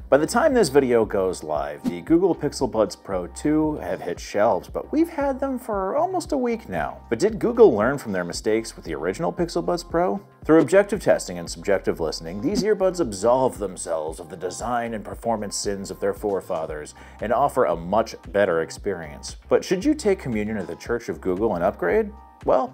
By the time this video goes live, the Google Pixel Buds Pro 2 have hit shelves, but we've had them for almost a week now. But did Google learn from their mistakes with the original Pixel Buds Pro? Through objective testing and subjective listening, these earbuds absolve themselves of the design and performance sins of their forefathers and offer a much better experience. But should you take communion at the Church of Google and upgrade? Well,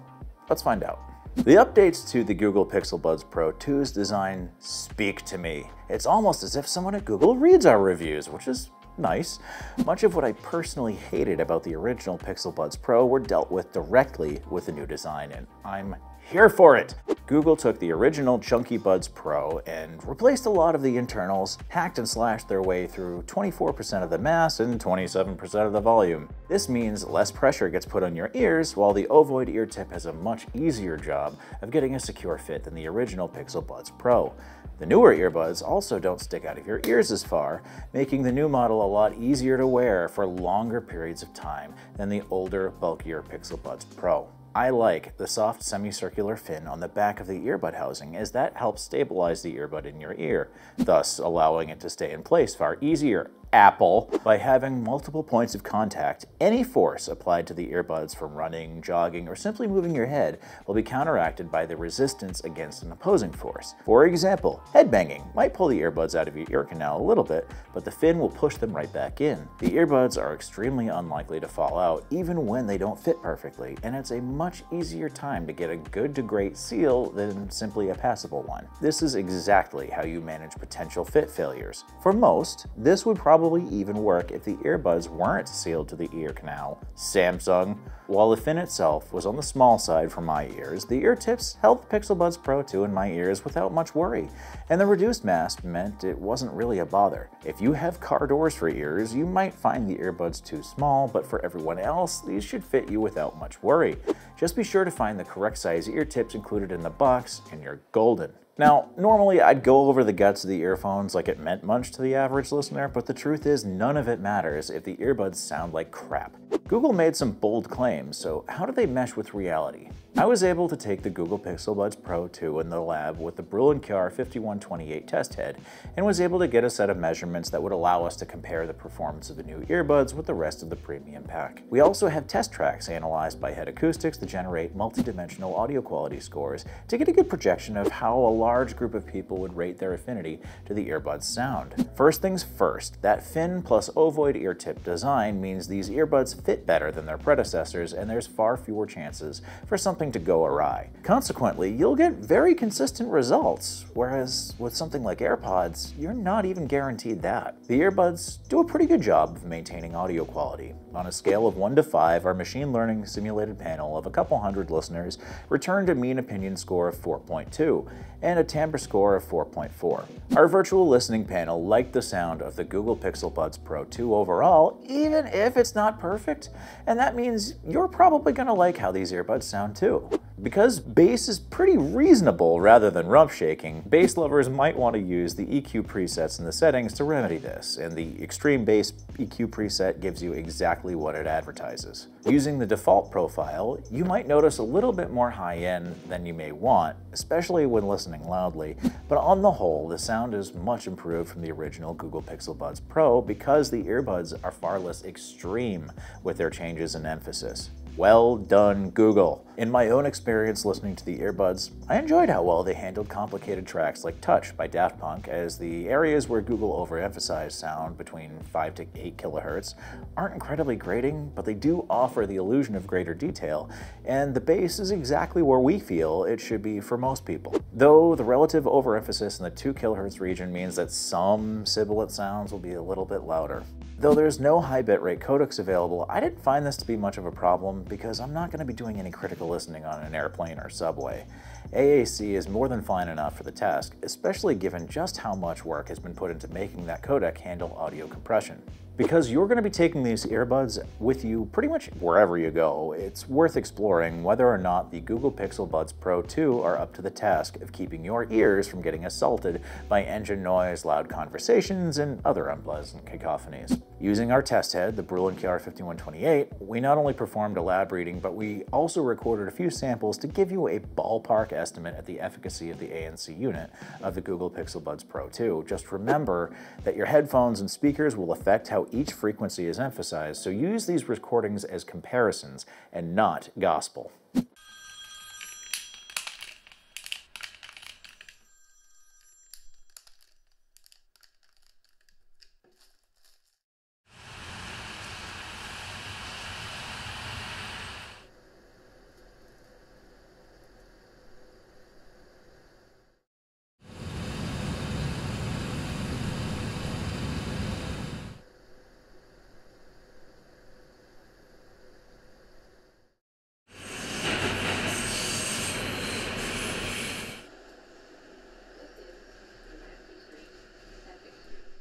let's find out. The updates to the Google Pixel Buds Pro 2's design speak to me. It's almost as if someone at Google reads our reviews, which is nice. Much of what I personally hated about the original Pixel Buds Pro were dealt with directly with the new design, and I'm here for it! Google took the original chunky Buds Pro and replaced a lot of the internals, hacked and slashed their way through 24% of the mass and 27% of the volume. This means less pressure gets put on your ears, while the ovoid ear tip has a much easier job of getting a secure fit than the original Pixel Buds Pro. The newer earbuds also don't stick out of your ears as far, making the new model a lot easier to wear for longer periods of time than the older, bulkier Pixel Buds Pro. I like the soft semicircular fin on the back of the earbud housing, as that helps stabilize the earbud in your ear, thus allowing it to stay in place far easier. Apple. By having multiple points of contact, any force applied to the earbuds from running, jogging, or simply moving your head will be counteracted by the resistance against an opposing force. For example, headbanging might pull the earbuds out of your ear canal a little bit, but the fin will push them right back in. The earbuds are extremely unlikely to fall out even when they don't fit perfectly, and it's a much easier time to get a good to great seal than simply a passable one. This is exactly how you manage potential fit failures. For most, this would probably even work if the earbuds weren't sealed to the ear canal. Samsung. While the fin itself was on the small side for my ears, the ear tips held the Pixel Buds Pro 2 in my ears without much worry, and the reduced mass meant it wasn't really a bother. If you have car doors for ears, you might find the earbuds too small, but for everyone else, these should fit you without much worry. Just be sure to find the correct size ear tips included in the box, and you're golden. Now, normally I'd go over the guts of the earphones like it meant much to the average listener, but the truth is none of it matters if the earbuds sound like crap. Google made some bold claims, so how do they mesh with reality? I was able to take the Google Pixel Buds Pro 2 in the lab with the Brüel & Kjær 5128 test head and was able to get a set of measurements that would allow us to compare the performance of the new earbuds with the rest of the premium pack. We also have test tracks analyzed by Head Acoustics to generate multidimensional audio quality scores to get a good projection of how a large group of people would rate their affinity to the earbuds sound. First things first, that fin plus ovoid ear tip design means these earbuds fit better than their predecessors, and there's far fewer chances for something to go awry. Consequently, you'll get very consistent results, whereas with something like AirPods, you're not even guaranteed that. The earbuds do a pretty good job of maintaining audio quality. On a scale of 1 to 5, our machine learning simulated panel of a couple hundred listeners returned a mean opinion score of 4.2 and a timbre score of 4.4. Our virtual listening panel liked the sound of the Google Pixel Buds Pro 2 overall, even if it's not perfect, and that means you're probably gonna like how these earbuds sound too. Because bass is pretty reasonable rather than rump shaking, bass lovers might want to use the EQ presets in the settings to remedy this, and the Extreme Bass EQ preset gives you exactly what it advertises. Using the default profile, you might notice a little bit more high-end than you may want, especially when listening loudly, but on the whole, the sound is much improved from the original Google Pixel Buds Pro because the earbuds are far less extreme with their changes in emphasis. Well done, Google. In my own experience listening to the earbuds, I enjoyed how well they handled complicated tracks like Touch by Daft Punk, as the areas where Google overemphasized sound between 5 to 8 kilohertz aren't incredibly grating, but they do offer the illusion of greater detail, and the bass is exactly where we feel it should be for most people. Though the relative overemphasis in the 2 kilohertz region means that some sibilant sounds will be a little bit louder. Though there's no high-bitrate codecs available, I didn't find this to be much of a problem because I'm not going to be doing any critical listening on an airplane or subway. AAC is more than fine enough for the task, especially given just how much work has been put into making that codec handle audio compression. Because you're going to be taking these earbuds with you pretty much wherever you go, it's worth exploring whether or not the Google Pixel Buds Pro 2 are up to the task of keeping your ears from getting assaulted by engine noise, loud conversations, and other unpleasant cacophonies. Using our test head, the Brüel & Kjær 5128, we not only performed a lab reading, but we also recorded a few samples to give you a ballpark estimate at the efficacy of the ANC unit of the Google Pixel Buds Pro 2. Just remember that your headphones and speakers will affect how each frequency is emphasized, so use these recordings as comparisons and not gospel.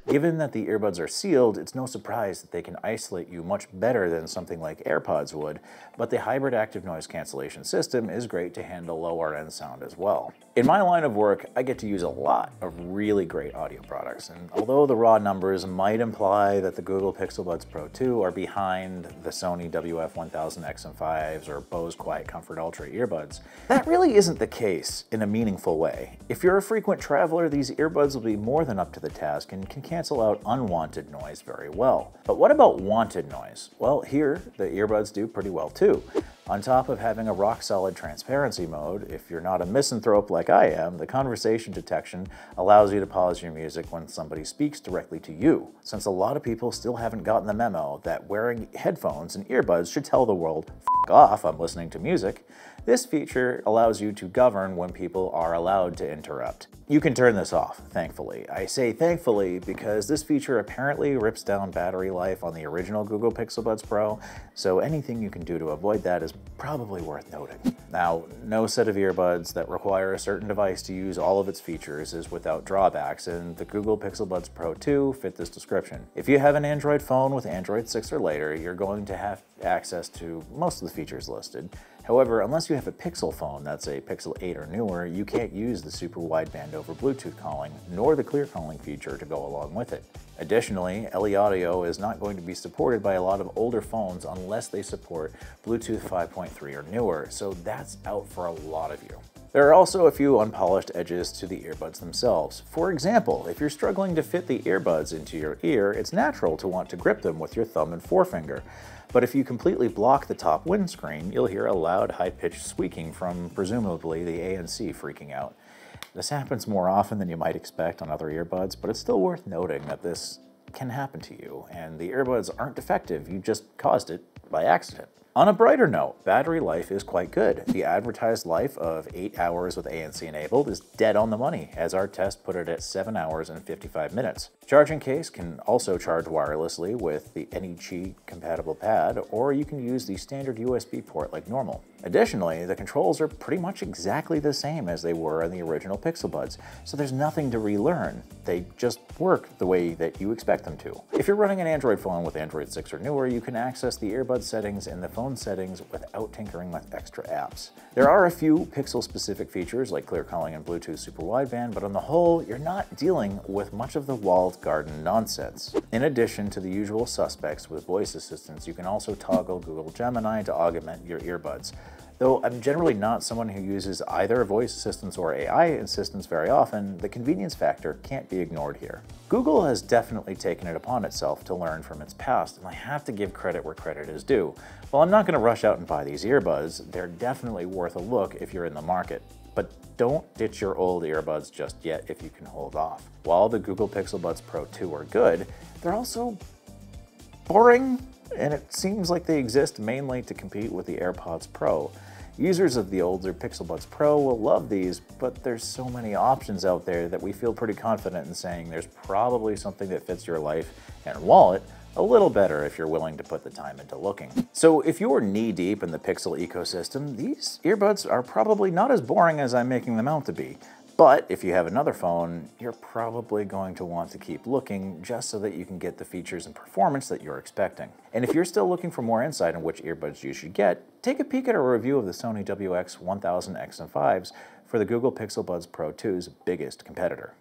Given that the earbuds are sealed, it's no surprise that they can isolate you much better than something like AirPods would, but the hybrid active noise cancellation system is great to handle lower end sound as well. In my line of work, I get to use a lot of really great audio products, and although the raw numbers might imply that the Google Pixel Buds Pro 2 are behind the Sony WF-1000 XM5s or Bose Quiet Comfort Ultra earbuds, that really isn't the case in a meaningful way. If you're a frequent traveler, these earbuds will be more than up to the task and can cancel out unwanted noise very well. But what about wanted noise? Well, here, the earbuds do pretty well too. On top of having a rock-solid transparency mode, if you're not a misanthrope like I am, the conversation detection allows you to pause your music when somebody speaks directly to you. Since a lot of people still haven't gotten the memo that wearing headphones and earbuds should tell the world, "F off, I'm listening to music," this feature allows you to govern when people are allowed to interrupt. You can turn this off, thankfully. I say thankfully because this feature apparently rips down battery life on the original Google Pixel Buds Pro, so anything you can do to avoid that is probably worth noting. Now, no set of earbuds that require a certain device to use all of its features is without drawbacks, and the Google Pixel Buds Pro 2 fit this description. If you have an Android phone with Android 6 or later, you're going to have access to most of the features listed. However, unless you have a Pixel phone that's a Pixel 8 or newer, you can't use the super wideband over Bluetooth calling, nor the clear calling feature to go along with it. Additionally, LE Audio is not going to be supported by a lot of older phones unless they support Bluetooth 5.3 or newer, so that's out for a lot of you. There are also a few unpolished edges to the earbuds themselves. For example, if you're struggling to fit the earbuds into your ear, it's natural to want to grip them with your thumb and forefinger. But if you completely block the top windscreen, you'll hear a loud, high-pitched squeaking from, presumably, the ANC freaking out. This happens more often than you might expect on other earbuds, but it's still worth noting that this can happen to you, and the earbuds aren't defective, you just caused it by accident. On a brighter note, battery life is quite good. The advertised life of 8 hours with ANC enabled is dead on the money, as our test put it at 7 hours and 55 minutes. Charging case can also charge wirelessly with the NEC compatible pad, or you can use the standard USB port like normal. Additionally, the controls are pretty much exactly the same as they were in the original Pixel Buds, so there's nothing to relearn. They just work the way that you expect them to. If you're running an Android phone with Android 6 or newer, you can access the earbud settings and the phone settings without tinkering with extra apps. There are a few Pixel-specific features like clear calling and Bluetooth super wideband, but on the whole, you're not dealing with much of the walled garden nonsense. In addition to the usual suspects with voice assistants, you can also toggle Google Gemini to augment your earbuds. Though I'm generally not someone who uses either voice assistants or AI assistants very often, the convenience factor can't be ignored here. Google has definitely taken it upon itself to learn from its past, and I have to give credit where credit is due. While I'm not going to rush out and buy these earbuds, they're definitely worth a look if you're in the market. But don't ditch your old earbuds just yet if you can hold off. While the Google Pixel Buds Pro 2 are good, they're also boring, and it seems like they exist mainly to compete with the AirPods Pro. Users of the older Pixel Buds Pro will love these, but there's so many options out there that we feel pretty confident in saying there's probably something that fits your life and wallet a little better if you're willing to put the time into looking. So if you're knee-deep in the Pixel ecosystem, these earbuds are probably not as boring as I'm making them out to be. But if you have another phone, you're probably going to want to keep looking just so that you can get the features and performance that you're expecting. And if you're still looking for more insight on which earbuds you should get, take a peek at a review of the Sony WX-1000 XM5s for the Google Pixel Buds Pro 2's biggest competitor.